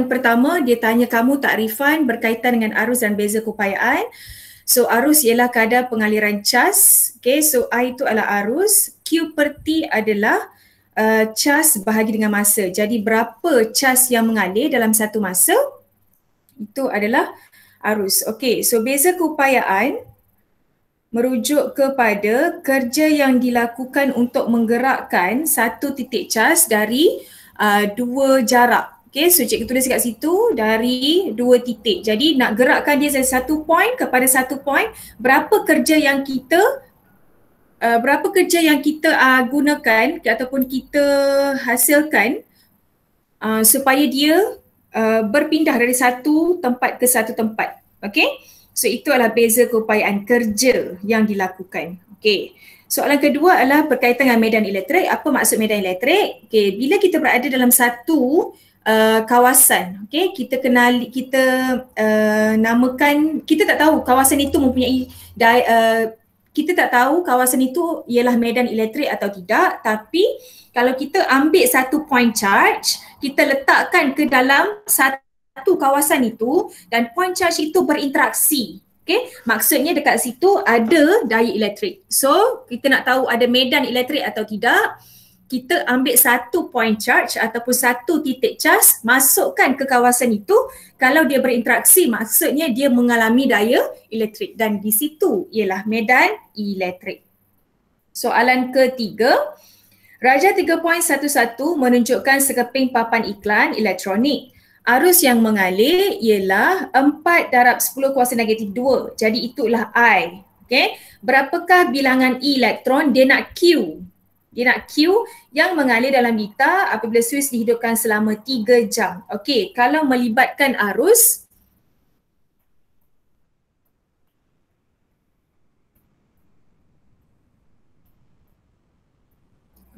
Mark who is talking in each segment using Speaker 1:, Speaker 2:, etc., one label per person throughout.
Speaker 1: pertama dia tanya kamu takrifan berkaitan dengan arus dan beza keupayaan. So arus ialah kadar pengaliran cas. Okay, so I itu adalah arus. Q per T adalah cas bahagi dengan masa. Jadi berapa cas yang mengalir dalam satu masa, itu adalah arus. Okay, so beza keupayaan merujuk kepada kerja yang dilakukan untuk menggerakkan satu titik cas dari dua jarak. Okay, so cikgu tulis kat situ dari dua titik. Jadi nak gerakkan dia dari satu point kepada satu point, berapa kerja yang kita gunakan ataupun kita hasilkan supaya dia berpindah dari satu tempat ke satu tempat. Okay, so itu adalah beza keupayaan kerja yang dilakukan. Okay, soalan kedua adalah berkaitan dengan medan elektrik. Apa maksud medan elektrik? Okay, bila kita berada dalam satu kawasan, okay, kita namakan, kita tak tahu kawasan itu mempunyai kita tak tahu kawasan itu ialah medan elektrik atau tidak, tapi kalau kita ambil satu point charge, kita letakkan ke dalam satu kawasan itu dan point charge itu berinteraksi. Okay, maksudnya dekat situ ada daya elektrik. So, kita nak tahu ada medan elektrik atau tidak, kita ambil satu point charge ataupun satu titik cas, masukkan ke kawasan itu. Kalau dia berinteraksi, maksudnya dia mengalami daya elektrik dan di situ ialah medan elektrik. Soalan ketiga, Raja 3.11 menunjukkan sekeping papan iklan elektronik. Arus yang mengalir ialah 4/10 kuasa negatif 2. Jadi itulah I. Okay. Berapakah bilangan elektron? Dia nak Q. Dia nak Q yang mengalir dalam liter apabila suis dihidupkan selama 3 jam. Okey, kalau melibatkan arus,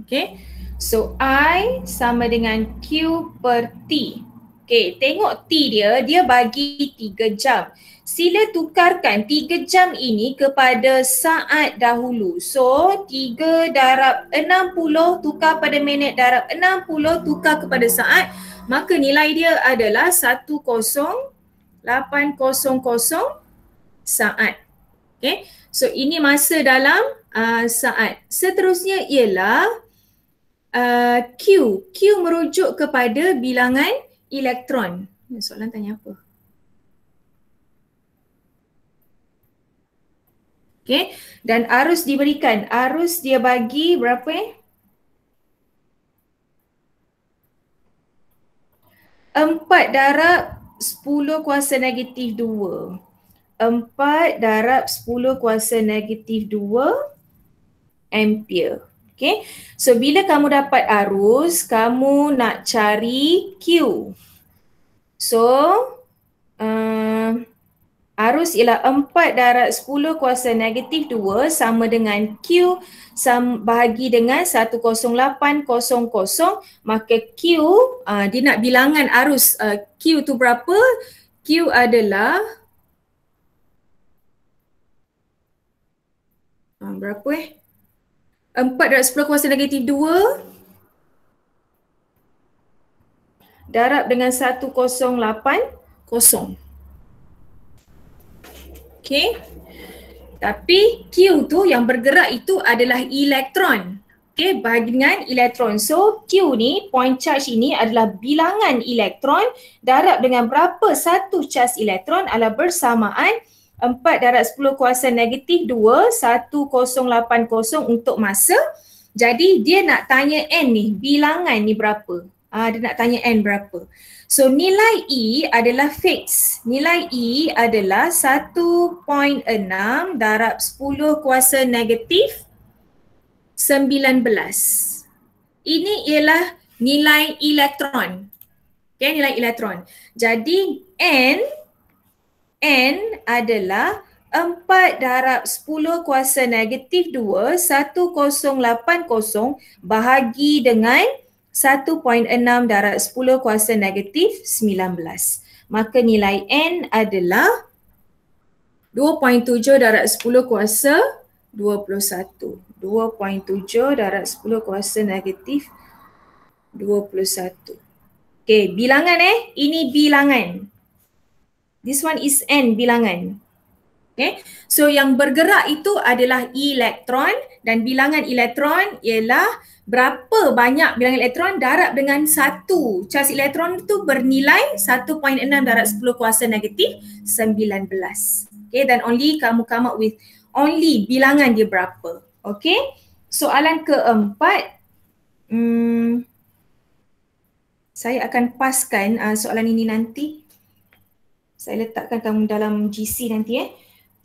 Speaker 1: okey, so I sama dengan Q per T. Okey, tengok T dia bagi 3 jam. Sila tukarkan 3 jam ini kepada saat dahulu. So 3/60 tukar pada minit darab 60 tukar kepada saat. Maka nilai dia adalah 10800 saat. Okay. So ini masa dalam saat. Seterusnya ialah Q. Q merujuk kepada bilangan elektron. Soalan tanya apa? Okay, dan arus diberikan. Arus dia bagi berapa 4/10 kuasa negatif 2. 4/10 kuasa negatif 2 ampere. Okay, so bila kamu dapat arus, kamu nak cari Q. So, arus ialah 4/10 kuasa negatif 2 sama dengan Q bahagi dengan 10800, maka Q, dia nak bilangan arus Q tu berapa? Q adalah berapa 4/10 kuasa negatif 2 darab dengan 1080. Okay. Tapi Q tu yang bergerak itu adalah elektron. Okay, dengan elektron. So Q ni, point charge ini adalah bilangan elektron darab dengan berapa satu cas elektron adalah bersamaan 4/10 kuasa negatif 2, 1080 untuk masa. Jadi dia nak tanya N ni, bilangan ni berapa? Dia nak tanya N berapa. So nilai E adalah fix. Nilai E adalah 1.6 darab 10 kuasa negatif 19. Ini ialah nilai elektron. Okay, nilai elektron. Jadi N adalah 4/10 kuasa negatif 2, 1080 bahagi dengan 1.6 darab 10 kuasa negatif 19. Maka nilai N adalah 2.7 darab 10 kuasa 21. 2.7 darab 10 kuasa negatif 21. Okay, bilangan ini bilangan. This one is N bilangan. Okay, so yang bergerak itu adalah elektron dan bilangan elektron ialah berapa banyak bilangan elektron darab dengan satu charge elektron itu bernilai 1.6 darab 10 kuasa negatif 19. Okay, dan only kamu come up with only bilangan dia berapa. Okay, soalan keempat, saya akan paskan soalan ini nanti. Saya letakkan kamu dalam GC nanti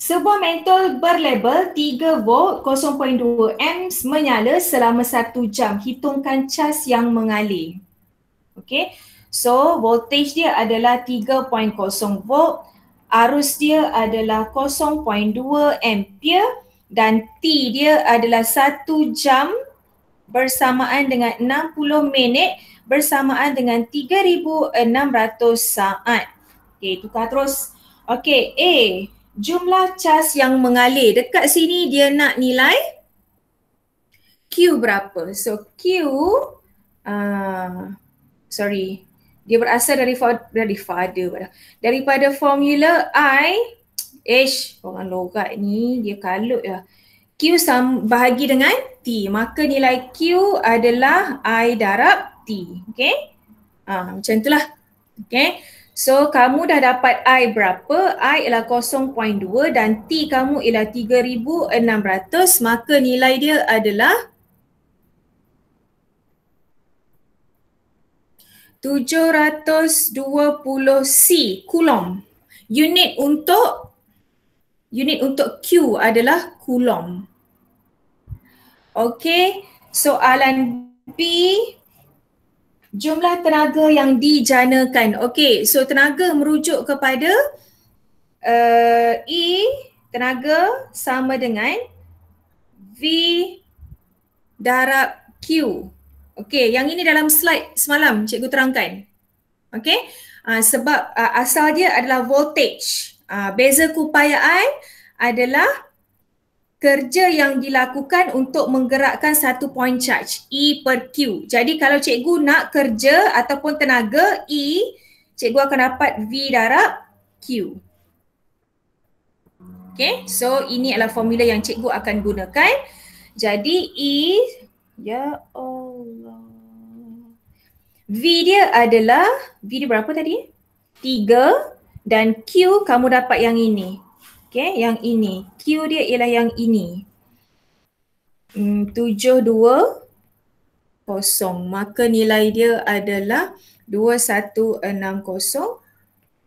Speaker 1: Sebuah mentol berlabel 3 volt 0.2 amps menyala selama 1 jam. Hitungkan cas yang mengalir. Okay. So voltage dia adalah 3.0 volt. Arus dia adalah 0.2 ampere dan T dia adalah 1 jam bersamaan dengan 60 minit bersamaan dengan 3,600 saat. Okay, tukar terus. Okay, A. Jumlah cas yang mengalir. Dekat sini dia nak nilai Q berapa? So Q, dia berasal daripada formula I. Orang logat ni dia kalut lah. Q bahagi dengan T. Maka nilai Q adalah I darab T. Okay? Macam itulah. Okay? So kamu dah dapat I berapa? I ialah 0.2 dan T kamu ialah 3,600. Maka nilai dia adalah 720 C Coulomb. Unit untuk Q adalah Coulomb. Okay, soalan B. Jumlah tenaga yang dijanakan. Okay, so tenaga merujuk kepada E tenaga sama dengan V darab Q. Okay, yang ini dalam slide semalam cikgu terangkan. Okay, sebab asal dia adalah voltage. Beza keupayaan adalah kerja yang dilakukan untuk menggerakkan satu point charge E per Q. Jadi kalau cikgu nak kerja ataupun tenaga E, cikgu akan dapat V darab Q. Okay, so ini adalah formula yang cikgu akan gunakan. Jadi E, ya Allah. V dia adalah, V dia berapa tadi? 3 dan Q kamu dapat yang ini. Okay, yang ini. Q dia ialah yang ini. 720. Maka nilai dia adalah 2160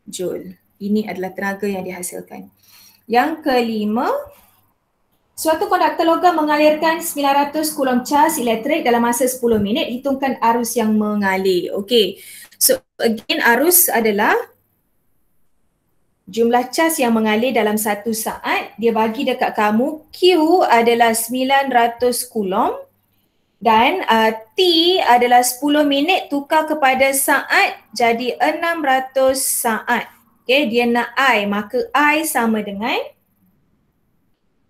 Speaker 1: Joule. Ini adalah tenaga yang dihasilkan. Yang kelima, suatu konduktor logam mengalirkan 900 Coulomb cas elektrik dalam masa 10 minit. Hitungkan arus yang mengalir. Okay. So again, arus adalah jumlah cas yang mengalir dalam 1 saat. Dia bagi dekat kamu. Q adalah 900 Coulomb. Dan T adalah 10 minit tukar kepada saat jadi 600 saat. Okay, dia nak I. Maka I sama dengan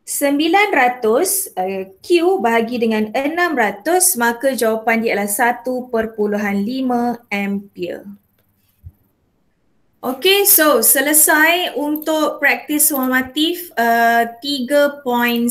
Speaker 1: 900 Q bahagi dengan 600. Maka jawapan dia adalah 1.5 ampere. Okay, so selesai untuk praktis formatif 3.1.